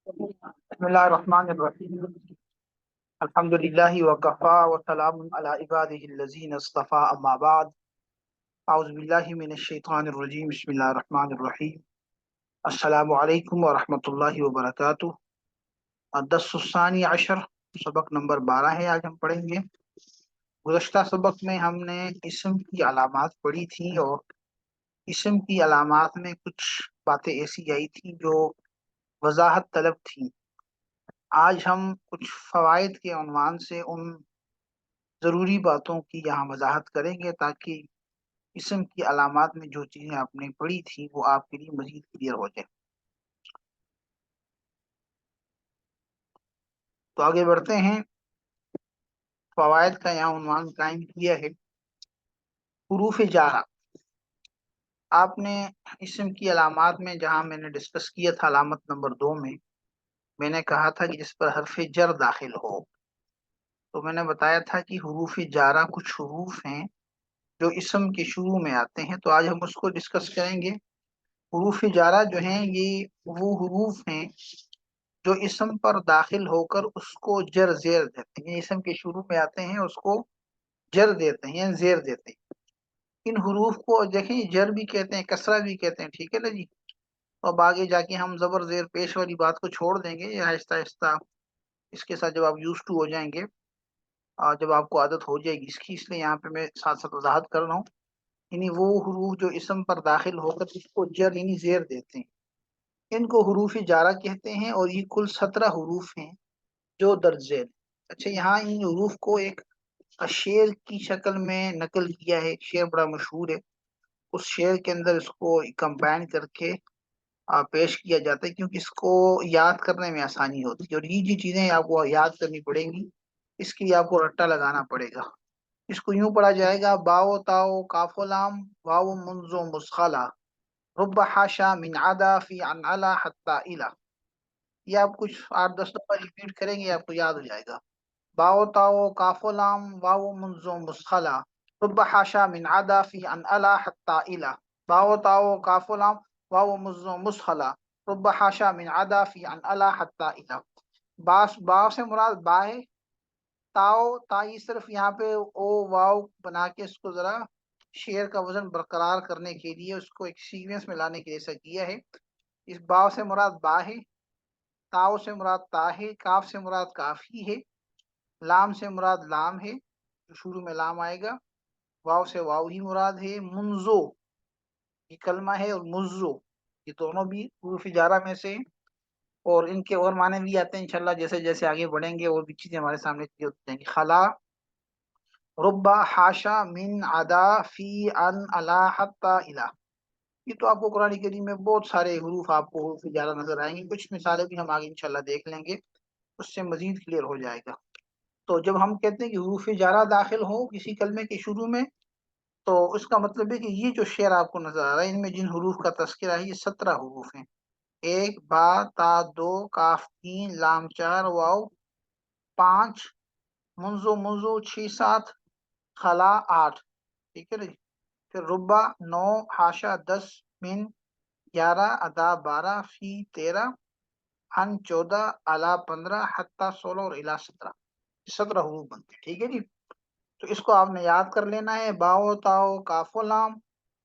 بسم اللہ الرحمن الرحیم الحمدللہ وکفا وسلام علی عبادہ الذین اصطفى اما بعد اعوذ باللہ من الشیطان الرجیم بسم اللہ الرحمن الرحیم السلام علیکم ورحمۃ اللہ وبرکاتہ۔ الدرس الثانی عشر، سبق نمبر 12 ہے، آج ہم پڑھیں گے۔ گزشتہ سبق میں ہم نے اسم کی علامات پڑھی تھی اور اسم کی علامات میں کچھ باتیں ایسی آئی تھیں جو وضاحت طلب تھیں۔ آج ہم کچھ فوائد کے عنوان سے ان ضروری باتوں کی یہاں وضاحت کریں گے تاکہ اسم کی علامات میں جو چیزیں آپ نے پڑھی تھی وہ آپ کے لیے مزید کلیئر ہو جائے۔ تو آگے بڑھتے ہیں۔ فوائد کا یہاں عنوان قائم کیا ہے حروف جارہ۔ آپ نے اسم کی علامات میں جہاں میں نے ڈسکس کیا تھا علامت نمبر 2 میں نے کہا تھا کہ جس پر حرف جر داخل ہو، تو میں نے بتایا تھا کہ حروف جارہ کچھ حروف ہیں جو اسم کے شروع میں آتے ہیں، تو آج ہم اس کو ڈسکس کریں گے۔ حروف جارہ جو ہیں یہ وہ حروف ہیں جو اسم پر داخل ہو کر اس کو جر زیر دیتے ہیں، اسم کے شروع میں آتے ہیں اس کو جر دیتے ہیں یا زیر دیتے ہیں۔ ان حروف کو دیکھیں جر بھی کہتے ہیں، کسرہ بھی کہتے ہیں، ٹھیک ہے نا جی۔ اب آگے جا کے ہم زبر زیر پیش والی بات کو چھوڑ دیں گے، یہ آہستہ آہستہ اس کے ساتھ جب آپ یوز ٹو ہو جائیں گے، جب آپ کو عادت ہو جائے گی اس کی، اس لیے یہاں پہ میں ساتھ ساتھ وضاحت کر رہا ہوں۔ یعنی وہ حروف جو اسم پر داخل ہو کر اس کو جر یعنی زیر دیتے ہیں، ان کو حروف جارہ کہتے ہیں، اور یہ کل 17 حروف ہیں جو درج ذیل۔ اچھا، یہاں ان حروف کو ایک شعر کی شکل میں نقل کیا ہے، شعر بڑا مشہور ہے، اس شعر کے اندر اس کو کمبائن کر کے پیش کیا جاتا ہے کیونکہ اس کو یاد کرنے میں آسانی ہوتی ہے، اور یہ جی چیزیں آپ کو یاد کرنی پڑیں گی، اس کے لیے آپ کو رٹا لگانا پڑے گا۔ اس کو یوں پڑھا جائے گا: باو تاو کاف و لام واو منزو مسخلا رب حاشا من عدا فی عن علا حتی الا۔ یہ آپ کچھ 8-10 دفعہ ریپیٹ کریں گے آپ کو یاد ہو جائے گا۔ باو تاو کاف و لام واو منزو مسخلا رب حاشا من عدا فی عن علا حتی الا۔ باو تاو کاف و لام واو منزو مسخلا رب حاشا من عدا فی عن علا حتی الا۔ با سے مراد با ہے، تاؤ تائی صرف یہاں پہ او واو بنا کے اس کو ذرا شعر کا وزن برقرار کرنے کے لیے، اس کو ایک سیکوینس میں لانے کے لیے ایسا کیا ہے۔ اس با سے مراد با ہے، تاؤ سے مراد تا ہے، کاف سے مراد کافی ہے، لام سے مراد لام ہے جو شروع میں لام آئے گا، واو سے واو ہی مراد ہے، منزو یہ کلمہ ہے، اور مزو یہ دونوں بھی حروف جارہ میں سے، اور ان کے اور معنی بھی آتے ہیں انشاءاللہ جیسے جیسے آگے بڑھیں گے اور بھی چیزیں ہمارے سامنے ہوتی جائیں گی۔ خلا ربا حاشا من عدا فی ان علا حتی الا، یہ تو آپ کو قرآن کریم میں بہت سارے حروف آپ کو حروف جارہ نظر آئیں گے، کچھ مثالیں بھی ہم آگے انشاءاللہ دیکھ لیں گے، اس سے مزید کلیئر ہو جائے گا۔ تو جب ہم کہتے ہیں کہ حروف جارہ داخل ہو کسی کلمے کے شروع میں، تو اس کا مطلب ہے کہ یہ جو شعر آپ کو نظر آ رہا ہے ان میں جن حروف کا تذکرہ ہے یہ 17 حروف ہیں: 1 با تا 2 کاف 3 لام 4 واو 5 منزو 6 7 خلا 8، ٹھیک ہے نا جی۔ پھر ربا 9 حاشا 10 من 11 ادا 12 فی 13 ان 14 علا 15 حتی 16 اور الا 17، 17 حروف بنتے ہیں، ٹھیک ہے جی۔ تو اس کو آپ نے یاد کر لینا ہے: باو تاو کاف و لام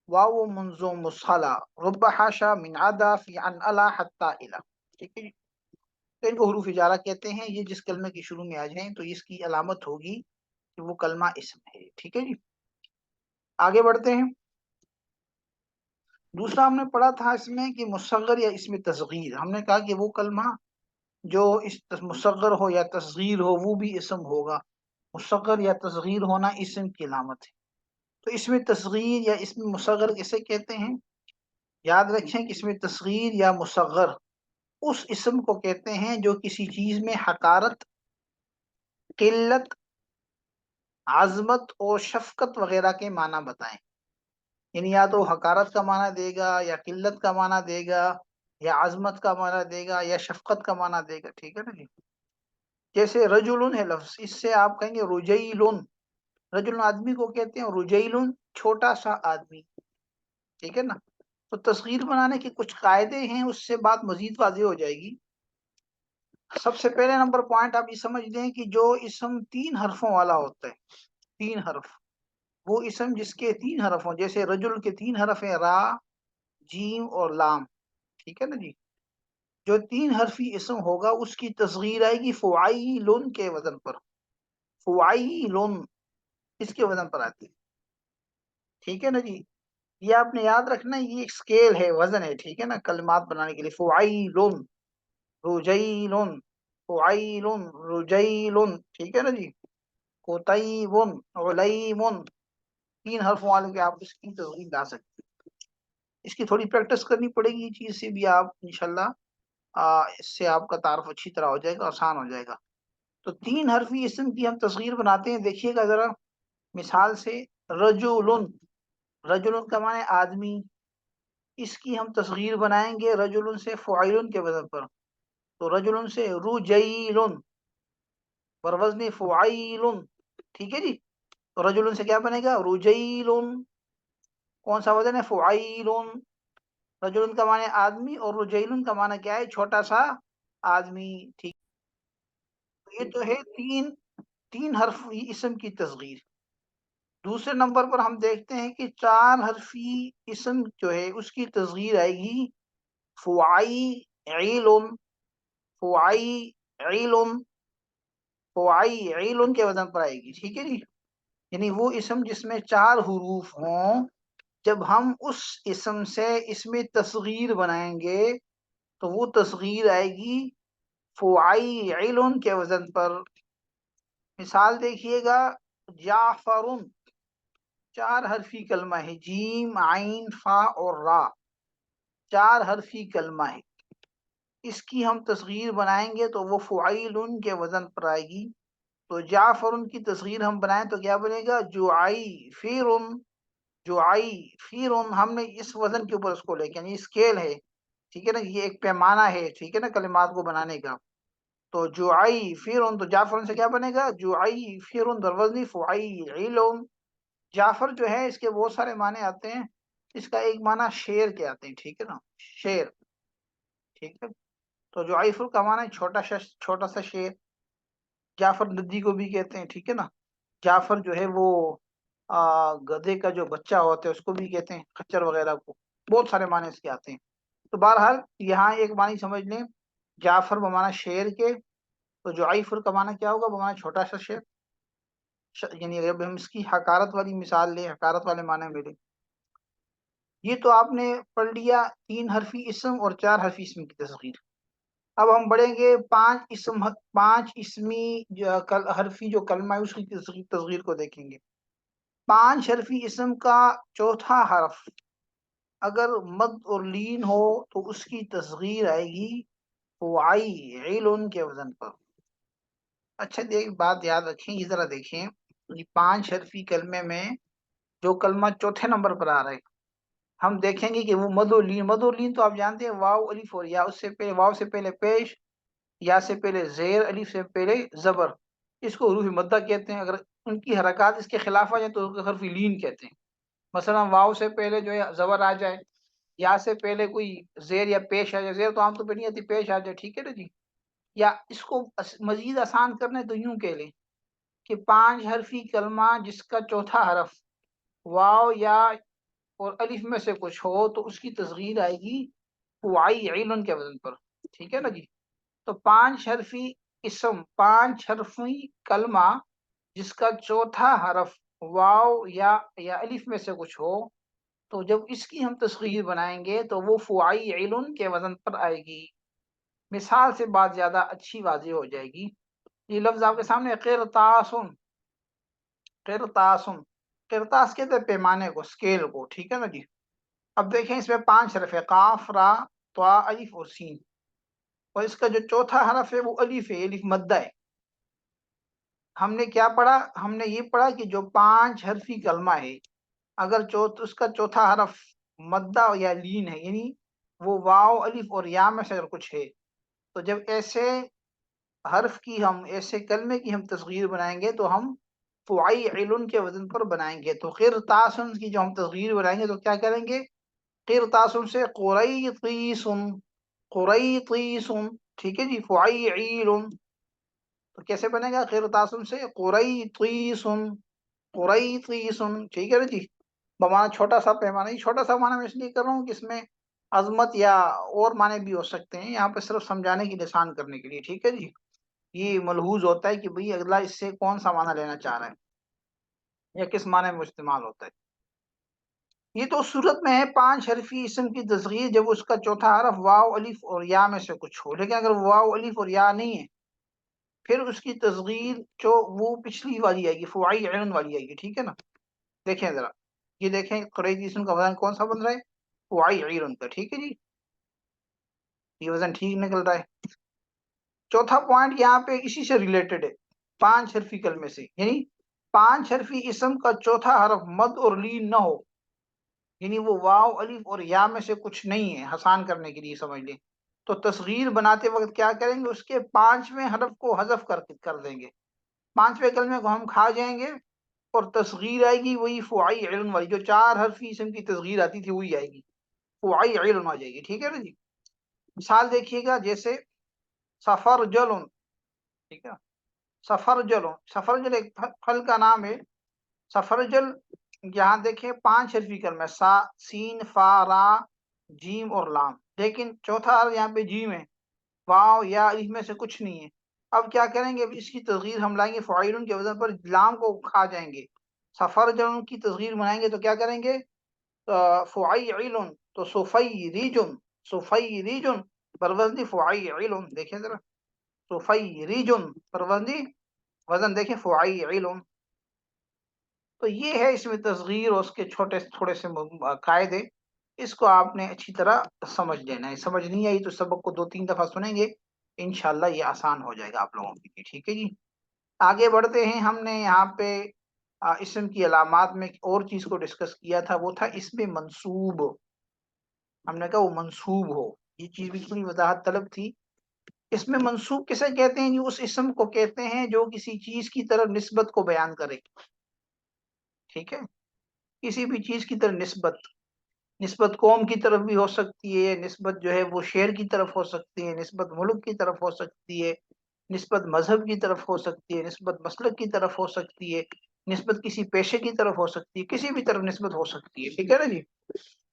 واو منزو مسخلا رب حاشا من عدا فی عن علا حتی الا، ٹھیک ہے جی۔ تو ان کو حروف جارہ کہتے ہیں، یہ جس کلمے کے شروع میں آ جائیں تو اس کی علامت ہوگی کہ وہ کلمہ اسم ہے، ٹھیک ہے جی۔ آگے بڑھتے ہیں۔ دوسرا ہم نے پڑھا تھا اس میں کہ مصغر یا اسم تصغیر، ہم نے کہا کہ وہ کلمہ جو اس مصغر ہو یا تصغیر ہو وہ بھی اسم ہوگا، مصغر یا تصغیر ہونا اسم کی علامت ہے۔ تو اسم تصغیر یا اسم مصغر کسے کہتے ہیں؟ یاد رکھیں کہ اسم تصغیر یا مصغر اس اسم کو کہتے ہیں جو کسی چیز میں حقارت، قلت، عظمت اور شفقت وغیرہ کے معنی بتائیں، یعنی یا تو حقارت کا معنی دے گا یا قلت کا معنی دے گا یا عظمت کا معنی دے گا یا شفقت کا معنی دے گا، ٹھیک ہے نا جی۔ جیسے رجلن ہے لفظ، اس سے آپ کہیں گے رجیلن، رجل آدمی کو کہتے ہیں، رجیلن چھوٹا سا آدمی، ٹھیک ہے نا۔ تو تصغیر بنانے کے کچھ قاعدے ہیں، اس سے بات مزید واضح ہو جائے گی۔ سب سے پہلے نمبر پوائنٹ آپ یہ سمجھ لیں کہ جو اسم 3 حرفوں والا ہوتا ہے، 3 حرف، وہ اسم جس کے 3 حرف ہوں، جیسے رجل کے 3 حرف ہیں، را، جیم اور لام، ٹھیک ہے نا جی، جو 3 حرفی اسم ہوگا اس کی تصغیر آئے گی فعیلن کے وزن پر، فعیلن اس کے وزن پر آتی ہے، ٹھیک ہے نا جی۔ یہ آپ نے یاد رکھنا، یہ ایک سکیل ہے، وزن ہے، ٹھیک ہے نا، کلمات بنانے کے لیے، فعیلن، رجیلن، فعیلن، رجیلن، ٹھیک ہے نا جی، قطیبن، علیمن، 3 حرفوں والے کے آپ اس کی تصغیر لا سکتے ہیں۔ اس کی تھوڑی پریکٹس کرنی پڑے گی، یہ چیز سے بھی آپ انشاءاللہ اس سے آپ کا تعارف اچھی طرح ہو جائے گا، آسان ہو جائے گا۔ تو 3 حرفی اسم کی ہم تصغیر بناتے ہیں، دیکھیے گا ذرا مثال سے، رجلن، رجلن کا معنی آدمی، اس کی ہم تصغیر بنائیں گے رجلن سے فعیلن کے وزن پر، تو رجلن سے رجیلن بروزن فعیلن، ٹھیک ہے جی، تو رجلن سے کیا بنے گا، رجیلن، کون سا وزن ہے، فعیلن، رجلن کا معنی آدمی اور رجیلن کا معنی کیا ہے، چھوٹا سا آدمی، ٹھیک، یہ تو ہے تین حرفی اسم کی تصغیر۔ دوسرے نمبر پر ہم دیکھتے ہیں کہ 4 حرفی اسم جو ہے اس کی تصغیر آئے گی فعیلن، فعیلن، فعیلن کے وزن پر آئے گی، ٹھیک ہے جی، یعنی وہ اسم جس میں 4 حروف ہوں، جب ہم اس اسم سے اس میں تصغیر بنائیں گے تو وہ تصغیر آئے گی فعیلن کے وزن پر۔ مثال دیکھیے گا، جعفرن 4 حرفی کلمہ ہے، جیم، عین، فا اور را، 4 حرفی کلمہ ہے، اس کی ہم تصغیر بنائیں گے تو وہ فعیلن کے وزن پر آئے گی۔ تو جعفرن کی تصغیر ہم بنائیں تو کیا بنے گا، جعیفرن، جعیفرن، ہم نے اس وزن کے اوپر اس کو لے کے، یعنی اسکیل ہے، ٹھیک ہے نا، یہ ایک پیمانہ ہے، ٹھیک ہے نا، کلمات کو بنانے کا۔ تو جعیفرن، تو جعفرن سے کیا بنے گا، جعیفرن بروزن فعیلن۔ جعفر جو ہے اس کے بہت سارے معنی آتے ہیں، اس کا ایک معنی شیر کے آتے ہیں، ٹھیک ہے نا، شیر، ٹھیک ہے، تو جعیفر کا معنی چھوٹا سا شیر، جعفر ندی کو بھی کہتے ہیں، ٹھیک ہے نا، جعفر جو ہے وہ گدھے کا جو بچہ ہوتا ہے اس کو بھی کہتے ہیں، خچر وغیرہ کو، بہت سارے معنی اس کے آتے ہیں۔ تو بہرحال یہاں ایک معنی سمجھ لیں، جعفر بمعنی شیر کے، تو جعیفر کا معنی کیا ہوگا، بمعنی چھوٹا سا شیر، یعنی اگر ہم اس کی حقارت والی مثال لیں، حقارت والے معنی میں لیں۔ یہ تو آپ نے پڑھ لیا 3 حرفی اسم اور 4 حرفی اسم کی تصغیر۔ اب ہم بڑھیں گے 5 اسمی حرفی جو کلمہ ہے اس کی تصغیر کو دیکھیں گے۔ 5 حرفی اسم کا چوتھا حرف اگر مد اور لین ہو تو اس کی تصغیر آئے گی فعیلن کے وزن پر۔ اچھا بات یاد رکھیں، یہ ذرا دیکھیں، یہ 5 حرفی کلمے میں جو کلمہ چوتھے نمبر پر آ رہا ہے، ہم دیکھیں گے کہ وہ مد و لین، مد و لین تو آپ جانتے ہیں، واو، الف اور یا، اس سے پہلے واو سے پہلے پیش، یا سے پہلے زیر، الف سے پہلے زبر، اس کو حروف مدہ کہتے ہیں۔ اگر ان کی حرکات اس کے خلاف آ جائیں تو اس کو حرف لین کہتے ہیں۔ مثلا واو سے پہلے جو ہے زبر آ جائے، یا سے پہلے کوئی زیر یا پیش آ جائے، زیر تو عام طور پہ نہیں آتی، پیش آ جائے، ٹھیک ہے نا جی، یا اس کو مزید آسان کرنے تو یوں کہہ لیں کہ 5 حرفی کلمہ جس کا چوتھا حرف واو یا اور الف میں سے کچھ ہو تو اس کی تصغیر آئے گی فعیلن کے وزن پر، ٹھیک ہے نا جی۔ تو 5 حرفی اسم، 5 حرفی کلمہ جس کا چوتھا حرف واو یا الف میں سے کچھ ہو، تو جب اس کی ہم تصغیر بنائیں گے تو وہ فعیلن کے وزن پر آئے گی۔ مثال سے بات زیادہ اچھی واضح ہو جائے گی۔ یہ لفظ آپ کے سامنے، قرطاسن، قرطاسن، قرطاس کہتے ہیں پیمانے کو، اسکیل کو، ٹھیک ہے نا جی۔ اب دیکھیں اس میں 5 حرف ہے، قاف، را، طا، الف اور سین، اور اس کا جو چوتھا حرف ہے وہ الف ہے، الف مدہ ہے۔ ہم نے کیا پڑھا، ہم نے یہ پڑھا کہ جو 5 حرفی کلمہ ہے اگر اس کا چوتھا حرف مدہ یا لین ہے، یعنی وہ واو، الف اور یا میں سے اگر کچھ ہے، تو جب ایسے حرف کی ایسے کلمے کی ہم تصغیر بنائیں گے تو ہم فعیلن کے وزن پر بنائیں گے۔ تو قرطاسن کی جو ہم تصغیر بنائیں گے تو کیا کریں گے، قرطاسن سے قریطیسن، قریطیس، ٹھیک ہے جی، فعیعیل، تو کیسے بنے گا غیر تعصب سے؟ قریطیس، قریطیس، ٹھیک ہے نا جی، بمانا چھوٹا سا پیمانہ. یہ چھوٹا سا معنی میں اس لیے کر رہا ہوں کہ اس میں عظمت یا اور معنی بھی ہو سکتے ہیں، یہاں پہ صرف سمجھانے کی لسان کرنے کے لیے، ٹھیک ہے جی. یہ ملحوظ ہوتا ہے کہ بھئی اگلا اس سے کون سا معنی لینا چاہ رہا ہے یا کس معنی میں استعمال ہوتا ہے. یہ تو اس صورت میں ہے 5 حرفی اسم کی تصغیر جب اس کا چوتھا حرف واو الف اور یا میں سے کچھ ہو، لیکن اگر واو الف اور یا نہیں ہے پھر اس کی تصغیر جو وہ پچھلی والی آئے گی، فعیعن والی آئے گی، ٹھیک ہے نا. دیکھیں ذرا، یہ دیکھیں قریظی اسم کا وزن کون سا بن رہا ہے؟ فعیعن کا، ٹھیک ہے جی، یہ وزن ٹھیک نکل رہا ہے. چوتھا پوائنٹ یہاں پہ اسی سے ریلیٹڈ ہے، 5 حرفی کلمے سے، یعنی 5 حرفی اسم کا چوتھا حرف مد اور لین نہ ہو، یعنی وہ واو الف اور یا میں سے کچھ نہیں ہے، آسان کرنے کے لیے سمجھ لیں. تو تصغیر بناتے وقت کیا کریں گے؟ اس کے 5ویں حرف کو حذف کر دیں گے، 5ویں کلمے کو ہم کھا جائیں گے اور تصغیر آئے گی وہی فعیعن والی، جو 4 حرفی اسم کی تصغیر آتی تھی وہی آئے گی، فعیعن آ جائے گی، ٹھیک ہے نا جی. مثال دیکھیے گا، جیسے سفرجل، ٹھیک ہے، سفرجل، سفرجل ایک پھل کا نام ہے. سفرجل یہاں دیکھیں 5 حرفی کلمہ، سا سین فا را جیم اور لام، لیکن چوتھا حرف یہاں پہ جیم ہے، واو یا الف میں سے کچھ نہیں ہے. اب کیا کریں گے؟ اب اس کی تصغیر ہم لائیں گے فعیلن کے وزن پر، لام کو کھا جائیں گے. سفرجل کی تصغیر بنائیں گے تو کیا کریں گے؟ فعیلن، تو سفیریجن، سفیریجن پر وزن فعیلن، دیکھیں ذرا، سفیریجن پر وزن دیکھیں فعیلن. تو یہ ہے اس میں تصغیر اور اس کے چھوٹے تھوڑے سے قاعدے، اس کو آپ نے اچھی طرح سمجھ لینا ہے. سمجھ نہیں آئی تو سبق کو 2-3 دفعہ سنیں گے، انشاءاللہ یہ آسان ہو جائے گا آپ لوگوں کے لیے، ٹھیک ہے جی. آگے بڑھتے ہیں. ہم نے یہاں پہ اسم کی علامات میں ایک اور چیز کو ڈسکس کیا تھا، وہ تھا اسم منصوب. ہم نے کہا وہ منصوب ہو، یہ چیز بھی تھوڑی وضاحت طلب تھی. اس میں منصوب کسے کہتے ہیں؟ اس اسم کو کہتے ہیں جو کسی چیز کی طرف نسبت کو بیان کرے، ٹھیک ہے، کسی بھی چیز کی طرف نسبت قوم کی طرف بھی ہو سکتی ہے، نسبت جو ہے وہ شہر کی طرف ہو سکتی ہے، نسبت ملک کی طرف ہو سکتی ہے، نسبت مذہب کی طرف ہو سکتی ہے، نسبت مسلک کی طرف ہو سکتی ہے، نسبت کسی پیشے کی طرف ہو سکتی ہے، کسی بھی طرف نسبت ہو سکتی ہے، ٹھیک ہے نا جی.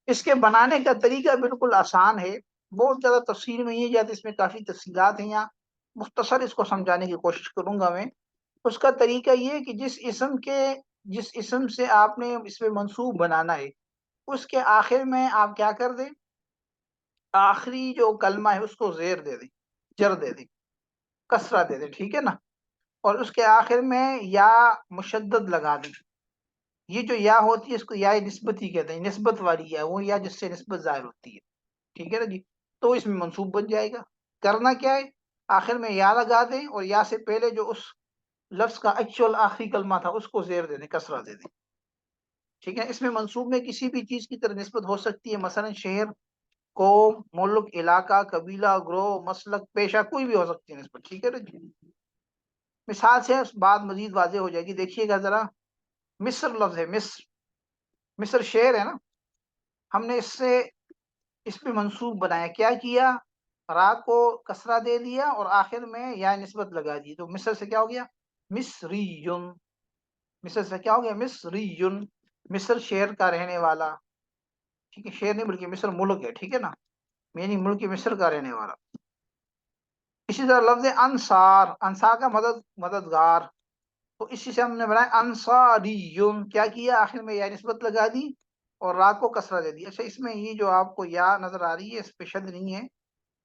اس کے بنانے کا طریقہ بالکل آسان ہے، بہت زیادہ تفصیل میں نہیں جاتے، اس میں کافی تفصیلات ہیں، یا مختصر اس کو سمجھانے کی کوشش کروں گا میں. اس کا طریقہ یہ ہے کہ جس اسم سے آپ نے اس میں منصوب بنانا ہے اس کے آخر میں آپ کیا کر دیں؟ آخری جو کلمہ ہے اس کو زیر دے دیں، جر دے دیں، کسرہ دے دیں، ٹھیک ہے نا، اور اس کے آخر میں یا مشدد لگا دیں. یہ جو یا ہوتی ہے اس کو یا نسبتی کہتے ہیں، نسبت والی یا، وہ یا جس سے نسبت ظاہر ہوتی ہے، ٹھیک ہے نا جی. تو اس میں منصوب بن جائے گا. کرنا کیا ہے؟ آخر میں یا لگا دیں اور یا سے پہلے جو اس لفظ کا ایکچوئل آخری کلمہ تھا اس کو زیر دے دیں، کسرہ دے دیں، ٹھیک ہے. اس میں منصوب میں کسی بھی چیز کی طرف نسبت ہو سکتی ہے، مثلا شہر، قوم، ملک، علاقہ، قبیلہ، گروہ، مسلک، پیشہ، کوئی بھی ہو سکتی ہے نسبت، ٹھیک ہے نا جی. مثال سے بات مزید واضح ہو جائے گی. دیکھیے گا ذرا، مصر لفظ ہے، مصر شہر ہے نا، ہم نے اس پہ منصوب بنایا، کیا کیا؟ را کو کسرہ دے دیا اور آخر میں یا نسبت لگا دی، تو مصر سے کیا ہو گیا؟ مصریون. مصر سے کیا ہو گیا؟ مصریون، مصر شہر کا رہنے والا، ٹھیک ہے، شہر نہیں بلکہ مصر ملک ہے، ٹھیک ہے نا، یعنی ملک مصر کا رہنے والا. اسی طرح لفظ انصار، انصار کا مددگار، تو اسی سے ہم نے بنایا انصاریون، کیا کیا؟ آخر میں یا نسبت لگا دی اور را کو کسرہ دے دی. اچھا، اس میں یہ جو آپ کو یا نظر آ رہی ہے اس پہ شد نہیں ہے،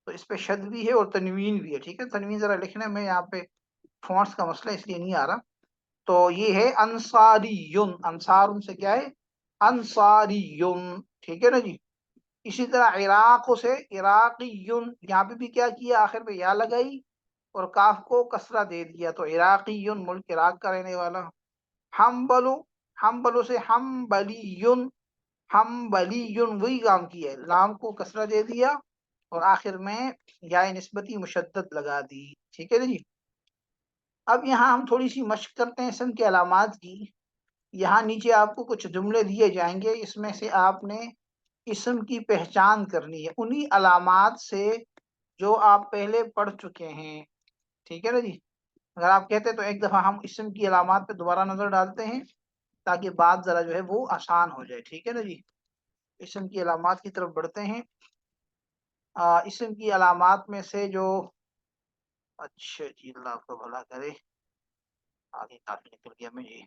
تو اس پہ شد بھی ہے اور تنوین بھی ہے، ٹھیک ہے. تنوین ذرا لکھنے میں یہاں پہ فونٹس کا مسئلہ اس لیے نہیں آ رہا. تو یہ ہے انصاریون، انصار ان سے کیا ہے؟ انصاریون، ٹھیک ہے نا جی. اسی طرح عراق سے عراقیون، یہاں پہ بھی کیا کیا؟ آخر میں یا لگائی اور کاف کو کسرہ دے دیا، تو عراقیون، ملک عراق کا رہنے والا. حنبلو سے حنبلیون، حنبلیون وہی کام کیا ہے، لام کو کسرہ دے دیا اور آخر میں یا نسبتی مشدد لگا دی، ٹھیک ہے نا جی. اب یہاں ہم تھوڑی سی مشق کرتے ہیں اسم کے علامات کی. یہاں نیچے آپ کو کچھ جملے دیے جائیں گے، اس میں سے آپ نے اسم کی پہچان کرنی ہے، انہی علامات سے جو آپ پہلے پڑھ چکے ہیں، ٹھیک ہے نا جی۔ اگر آپ کہتے ہیں تو ایک دفعہ ہم اسم کی علامات پہ دوبارہ نظر ڈالتے ہیں تاکہ بات ذرا جو ہے وہ آسان ہو جائے، ٹھیک ہے نا جی۔ اسم کی علامات کی طرف بڑھتے ہیں۔ اسم کی علامات میں سے جو، اچھا جی اللہ آپ کو بھلا کرے، آگے کافی نکل گیا میں جی۔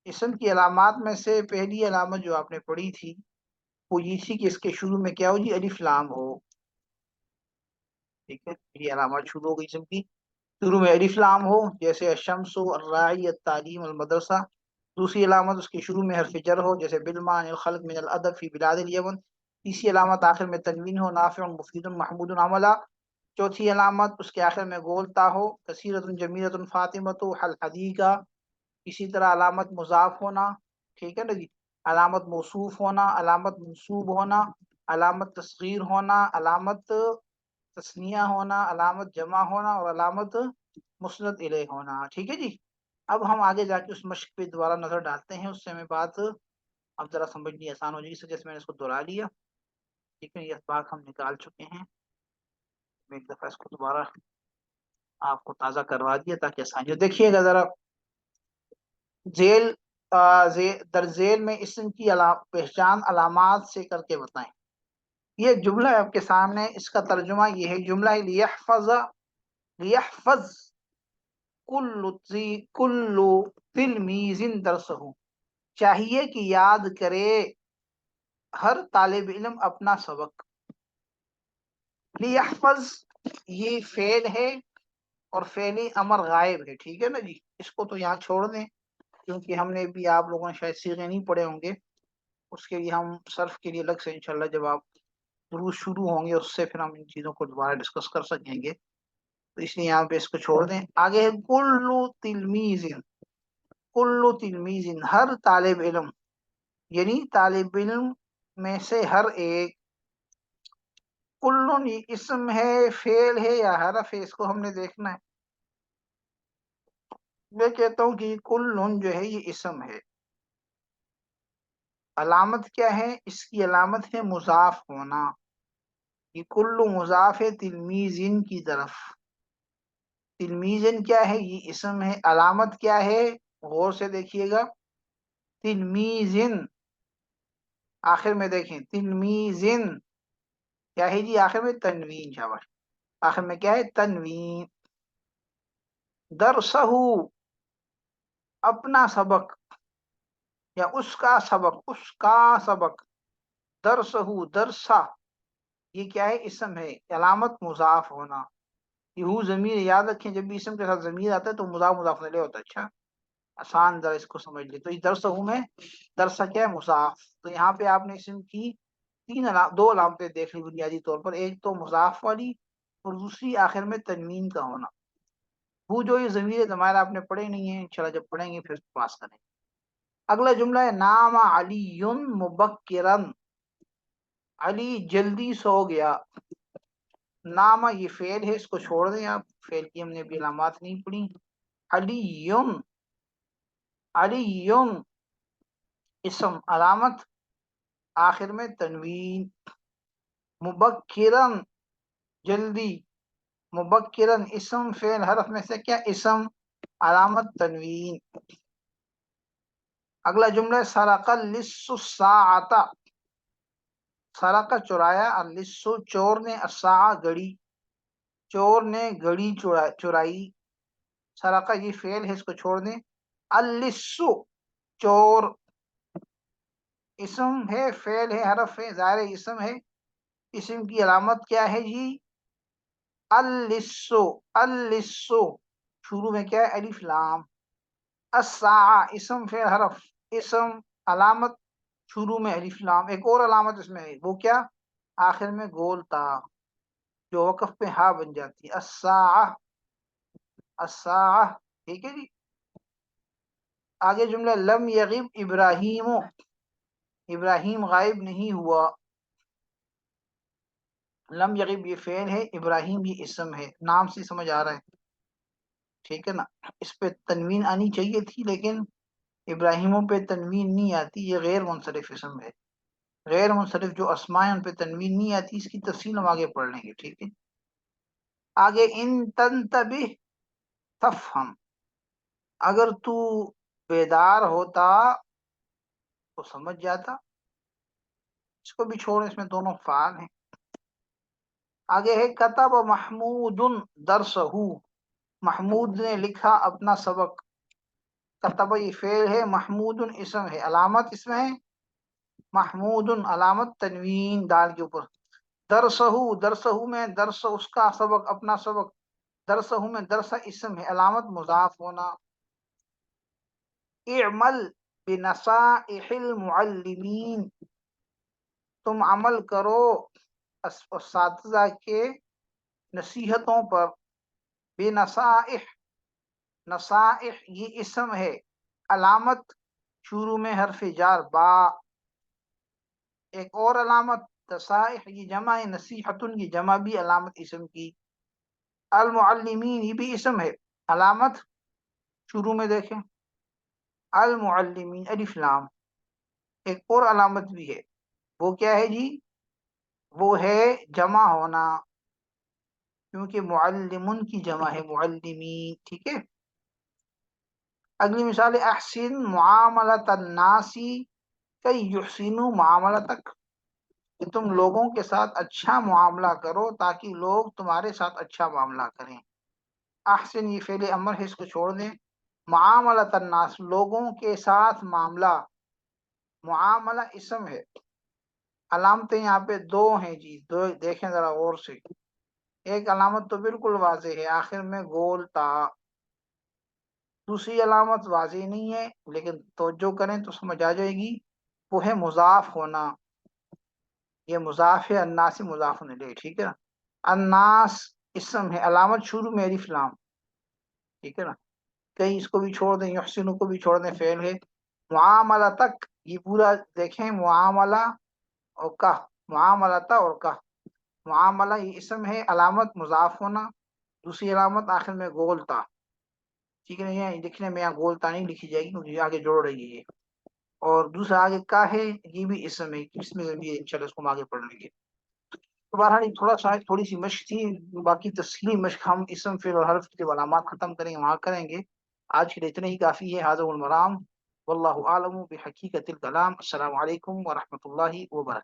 اسم کی علامات میں سے پہلی علامت جو آپ نے پڑھی تھی وہ یہ تھی کہ اس کے شروع میں کیا ہو جی، الف لام ہو، ٹھیک ہے۔ یہ علامات شروع ہو گئی اسم کی، شروع میں الف لام ہو، جیسے الشمس، الراعی، التعلیم، المدرسہ۔ دوسری علامت اس کے شروع میں حرف جر ہو، جیسے بالما، عن الخلق، من الادب، فی بلاد الیمن۔ تیسری علامت آخر میں تنوین ہو، نافع، مفید، محمود عملا۔ چوتھی علامت اس کے آخر میں گول تا ہو، کثیرۃ، جمیلۃ، فاطمۃ، حل حدیقہ۔ اسی طرح علامت مضاف ہونا، ٹھیک ہے نا جی، علامت موصوف ہونا، علامت منصوب ہونا، علامت تصغیر ہونا، علامت تثنیہ ہونا، علامت جمع ہونا، اور علامت مسند الیہ ہونا، ٹھیک ہے جی۔ اب ہم آگے جا کے اس مشق پہ دوبارہ نظر ڈالتے ہیں، اس سے ہمیں بات اب ذرا سمجھنی آسان ہو جائے گی، اس وجہ سے میں نے اس کو دہرا لیا، ٹھیک ہے۔ یہ اسباق ہم نکال چکے ہیں، میں ایک دفعہ اس کو دوبارہ آپ کو تازہ کروا دیا تاکہ آسانی ہو۔ دیکھیے گا ذرا، ذیل در ذیل میں اسم کی پہچان علامات سے کر کے بتائیں۔ یہ جملہ ہے آپ کے سامنے، اس کا ترجمہ یہ ہے، جملہ ہے لیحفظ کل تلمیذ درسہ، چاہیے کہ یاد کرے ہر طالب علم اپنا سبق۔ لیحفظ یہ فعل ہے اور فعل امر غائب ہے، ٹھیک ہے نا جی۔ اس کو تو یہاں چھوڑ دیں کیونکہ ہم نے بھی، آپ لوگوں نے شاید صیغے نہیں پڑھے ہوں گے، اس کے لیے ہم صرف کے لیے الگ سے انشاءاللہ جب آپ دروس شروع ہوں گے اس سے پھر ہم ان چیزوں کو دوبارہ ڈسکس کر سکیں گے، تو اس لیے یہاں پہ اس کو چھوڑ دیں۔ آگے ہے کل تلمیذ، ہر طالب علم، یعنی طالب علم میں سے ہر ایک۔ کل یہ اسم ہے، فعل ہے یا حرف ہے، اس کو ہم نے دیکھنا ہے۔ میں کہتا ہوں کہ کل جو ہے یہ اسم ہے، علامت کیا ہے، اس کی علامت ہے مضاف ہونا، یہ کل مضاف ہے تلمیذن کی طرف۔ تلمیذن کیا ہے، یہ اسم ہے، علامت کیا ہے، غور سے دیکھیے گا، تلمیذن، آخر میں دیکھیں تلمیذن کیا ہے جی، آخر میں تنوین، شاباش، آخر میں کیا ہے، تنوین۔ درسہ، اپنا سبق یا اس کا سبق، اس کا سبق، درسہ، درسہ یہ کیا ہے، اسم ہے، علامت مضاف ہونا۔ یہ ضمیر یاد رکھیں، جب بھی اسم کے ساتھ ضمیر آتا ہے تو مضاف مضاف الیہ ہوتا ہے۔ اچھا آسان ذرا اس کو سمجھ لیں، تو یہ درسہ میں درسہ کیا ہے، مضاف۔ تو یہاں پہ آپ نے اسم کی دو علامتیں دیکھ لی بنیادی طور پر، ایک تو مضاف والی اور دوسری آخر میں تنوین کا ہونا۔ وہ جو یہ ضمیر ضمائر آپ نے پڑھے نہیں ہیں، انشاءاللہ جب پڑھیں گے پھر پاس کریں گے۔ اگلا جملہ ہے نام علی مبکرن، علی جلدی سو گیا۔ نامہ یہ فعل ہے، اس کو چھوڑ دیں آپ، فعل کی ہم نے بھی علامات نہیں پڑھی۔ علی علی اسم، علامت آخر میں تنوین۔ مبکرن جلدی، مبکرن اسم، فعل حرف میں سے کیا، اسم، علامت تنوین۔ اگلا جملہ سرق اللص الساعۃ، سرق چرایا، اللص چور نے، الساعہ گھڑی، چور نے گھڑی چرائی۔ سرقہ یہ فعل ہے، اس کو چھوڑ دیں۔ اللص چور، اسم ہے، فعل ہے، حرف ہے، ظاہر اسم ہے، اسم کی علامت کیا ہے جی، اللص، اللص شروع میں کیا ہے، الف لام۔ الساعہ اسم، فعل، حرف، اسم، علامت شروع میں الف لام، ایک اور علامت اس میں ہے، وہ کیا، آخر میں گول تا جو وقف پہ ہا بن جاتی ہے، الساعہ، الساعہ، ٹھیک ہے جی۔ آگے جملہ لم یغب ابراہیم، ابراہیم غائب نہیں ہوا۔ لم یغب یہ فعل ہے، ابراہیم یہ اسم ہے، نام سے سمجھ آ رہا ہے، ٹھیک ہے نا۔ اس پہ تنوین آنی چاہیے تھی لیکن ابراہیموں پہ تنوین نہیں آتی، یہ غیر منصرف اسم ہے۔ غیر منصرف جو اسماء ہیں ان پہ تنوین نہیں آتی، اس کی تفصیل ہم آگے پڑھ لیں گے، ٹھیک ہے۔ آگے ان تنتبہ تفہم، اگر تو بیدار ہوتا تو سمجھ جاتا، اس کو بھی چھوڑ، اس میں دونوں فعال ہیں۔ آگے ہے کتب محمود درسہ، محمود نے لکھا اپنا سبق۔ کتب یہ فعل ہے، محمود اسم ہے، علامت اس میں ہے محمود، علامت تنوین دال کے اوپر۔ درسہ، درسہ میں درس اس کا سبق، اپنا سبق، درسہ میں درسہ اسم ہے، علامت مضاف ہونا۔ اعمل بنصائح المعلمین، تم عمل کرو اساتذہ کے نصیحتوں پر۔ بنصائح، نصائح یہ اسم ہے، علامت شروع میں حرف جار با۔ ایک اور علامت نصائح یہ جمع ہے، نصیحتن کی جمع بھی علامت اسم کی۔ المعلمین یہ بھی اسم ہے، علامت شروع میں دیکھیں المعلمین الف لام۔ ایک اور علامت بھی ہے، وہ کیا ہے جی؟ وہ ہے جمع ہونا، کیونکہ معلمن کی جمع ہے معلمین، ٹھیک ہے۔ اگلی مثال ہے احسن معاملۃ الناس کی یحسنوا معاملتک، کہ تم لوگوں کے ساتھ اچھا معاملہ کرو تاکہ لوگ تمہارے ساتھ اچھا معاملہ کریں۔ احسن یہ فعل امر ہے، اس کو چھوڑ دیں۔ معاملۃ الناس لوگوں کے ساتھ معاملہ، معاملہ اسم ہے، علامتیں یہاں پہ دو ہیں جی، دو دیکھیں ذرا غور سے۔ ایک علامت تو بالکل واضح ہے، آخر میں گول تا۔ دوسری علامت واضح نہیں ہے لیکن توجہ کریں تو سمجھ آ جائے گی، وہ ہے مضاف ہونا۔ یہ مضاف ہے، الناس مضاف الیہ، ٹھیک ہے نا۔ الناس اسم ہے، علامت شروع میں الف لام، ٹھیک ہے نا۔ کہیں اس کو بھی چھوڑ دیں، یحسنو کو بھی چھوڑ دیں، فعل ہے۔ معاملہ تک یہ پورا دیکھیں، معاملہ اور کا، معاملہ اور کا، معاملہ یہ اسم ہے، علامت مضاف ہونا، دوسری علامت آخر میں گول تا، ٹھیک ہے نا۔ یہ لکھنے میں یہاں گول تا نہیں لکھی جائے گی کیونکہ یہ آگے جوڑ رہی ہے یہ، اور دوسرا آگے کا ہے، یہ بھی اسم ہے، اس میں بھی انشاءاللہ اس کو ہم آگے پڑھ لیں گے۔ تو بہرحال تھوڑا سا تھوڑی سی مشق تھی، باقی تفصیلی مشق ہم اسم فعل اور حرف کے علامات ختم کریں گے وہاں کریں گے۔ آج کے لیے اتنا ہی کافی ہے، ھذا هو المرام، واللہ اعلم بحقیقت الکلام۔ السلام علیکم ورحمۃ اللہ وبرکاتہ۔